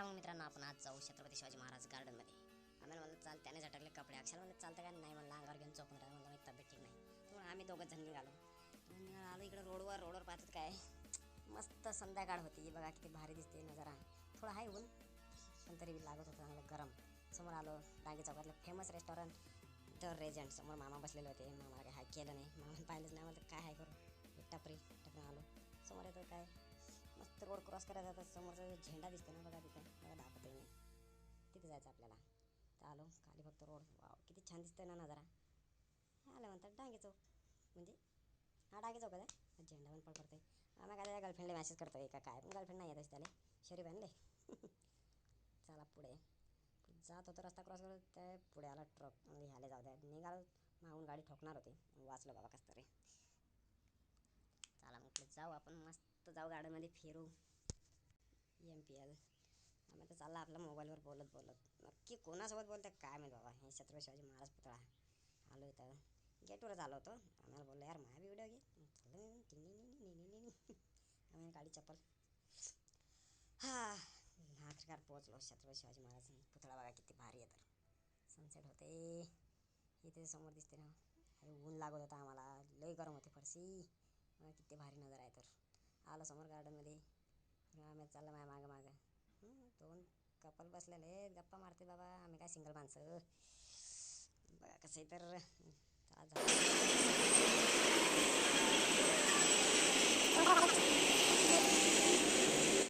चला मग मित्रांनो, आपण आज जाऊ छत्रपती शिवाजी महाराज गार्डनमध्ये. आम्हाला म्हणलं चाल, त्याने झटकले कपडे. अक्षाला म्हणलं चालतं का नाही, म्हणलं अंगावर घेऊन झोपून राहा, म्हणलं माझी तब्येत ठीक नाही. तर आम्ही दोघं जण निघालो. आलो इकडं रोडवर पाहतात काय मस्त संध्याकाळ होती बघा, किती भारी दिसते नजारा. थोडं आहे ऊन पण तरी बी लागत होतं चांगलं गरम. समोर आलो Dange चौकातलं famous restaurant the Regent. समोर मामा बसलेले होते. मामाला काय हाय केलं नाही, मामा पाहिलंच नाही. म्हणलं काय हाय करू, टपरी आलो. समोर येतं काय मस्त रोड क्रॉस करायला जातात. समोरचा झेंडा दिसतो ना बघा, तिथं बघा दाखवते मी, तिथे जायचं आपल्याला. तर आलो खाली फक्त रोड. वाव किती छान दिसतंय ना नजारा. आलं म्हणतात डांगे चौक, म्हणजे हा डांगे चौक आहे. झेंडा पण पडतोय. आम्ही काय त्याच्या गर्लफ्रेंडला मॅसेज करतोय का काय, पण गर्लफ्रेंड नाही येत त्याला, शरीफ आणले. चला पुढे जात होतो, रस्ता क्रॉस करत त्या पुढे आला ट्रक. म्हणजे ह्याला जाऊ द्या, निघालो. मागून गाडी ठोकणार होती, वाचलो बाबा कसं तरी. चला म्हटलं जाऊ आपण, मस्त जाऊ गार्डनमध्ये फिरू. MPL आम्ही तर चालला आपल्या मोबाईलवर बोलत नक्की कोणासोबत बोलतं काय माहीत बाबा. हे छत्रपती शिवाजी महाराज पुतळा. आलो इथं गेटवरच आलो होतो. आम्हाला बोललो यार माझा व्हिडिओ घे. आम्ही गाडी चप्पल. आखिरकार पोहोचलो छत्रपती शिवाजी महाराज पुतळा. बघा किती भारी आहे. तर सनसेट होते इथे समोर दिसते ना. अरे ऊन लागत होता आम्हाला, लई गरम होते फरशी. किती भारी नजर आहे. तर आलो समोर गार्डनमध्ये. आम्ही चाललं माझ्या मागं. दोन कपल बसलेले गप्पा मारते बाबा. आम्ही काय सिंगल माणसं बघा कसं आहे. तर चला